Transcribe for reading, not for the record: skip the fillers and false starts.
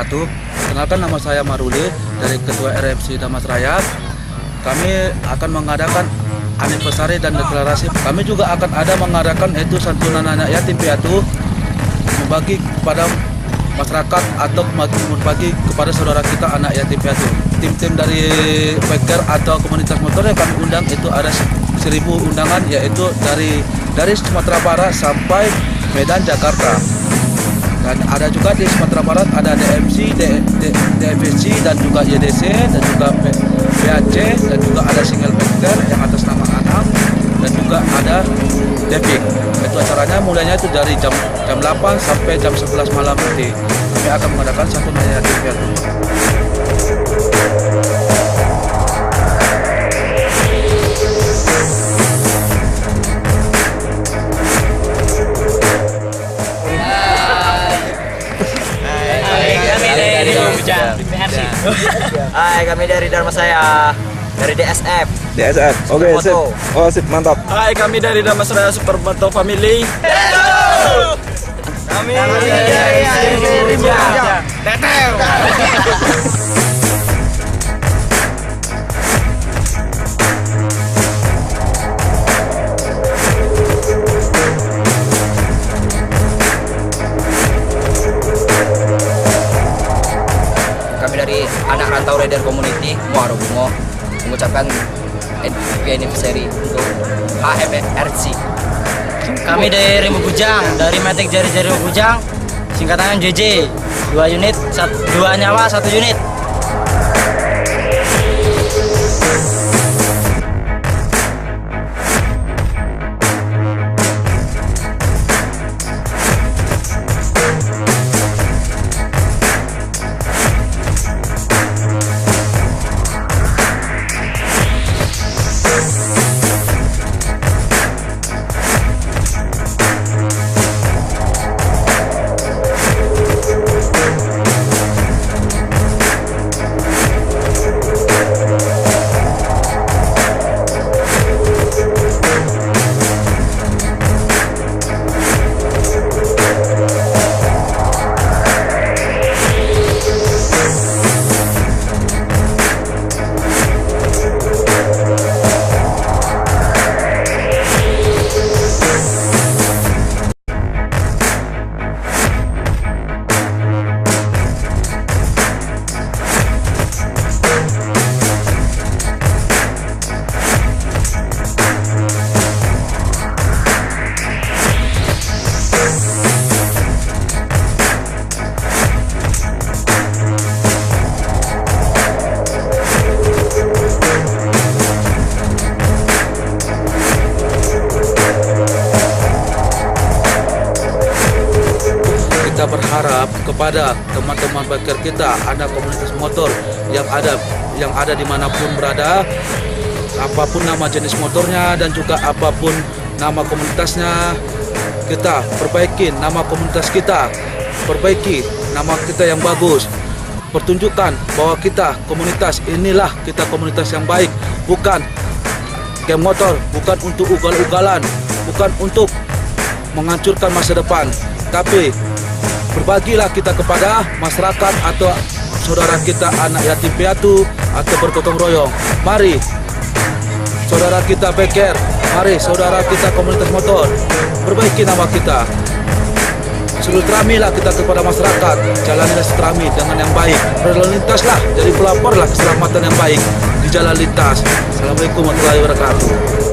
wabarakatuh. Kenalkan, nama saya Maruli dari Ketua RMC Damas Raya. Kami akan mengadakan anniversary dan deklarasi. Kami juga akan ada mengadakan itu santunan anak yatim piatu, membagi kepada masyarakat atau berbagi kepada saudara kita anak yatim piatu. Tim-tim dari Beker atau komunitas motor yang kami undang itu ada 1000 undangan, yaitu dari Sumatera Barat sampai Medan, Jakarta. Dan ada juga di Sumatera Barat ada DMC, DFC dan juga YDC dan juga PAC dan juga ada single Beker yang atas nama Anam dan juga ada Devik. Itu acaranya mulainya itu dari jam 8 sampai jam 11 malam nanti. Kami akan mengadakan satu nanya yatim. Hai, kami dari Dharma Saya, dari DSF. Oke, sip. Oh, sip, mantap. Hai, kami dari Dharma Saya Supermoto Family. Kami dari Tetel. Kami dari anak rantau Rider Community Muaro Bungo mengucapkan happy anniversary untuk HMRC. Kami dari Remo Bujang, dari Matic Jari-Jari Bujang, singkatannya JJ, 2 unit, 2 nyawa 1 unit. Kita berharap kepada teman-teman biker kita, anak komunitas motor yang ada dimanapun berada, apapun nama jenis motornya dan juga apapun nama komunitasnya, kita perbaiki nama komunitas kita, perbaiki nama kita yang bagus, pertunjukkan bahwa kita komunitas inilah kita komunitas yang baik, bukan geng motor, bukan untuk ugal-ugalan, bukan untuk menghancurkan masa depan, tapi berbagilah kita kepada masyarakat atau saudara kita anak yatim piatu atau bergotong royong. Mari saudara kita Beker, mari saudara kita komunitas motor, perbaiki nama kita. Silaturahmilah kita kepada masyarakat, jalanilah silaturahmi dengan yang baik, berlalu lintaslah, jadi pelaporlah keselamatan yang baik di jalan lintas. Assalamualaikum warahmatullahi wabarakatuh.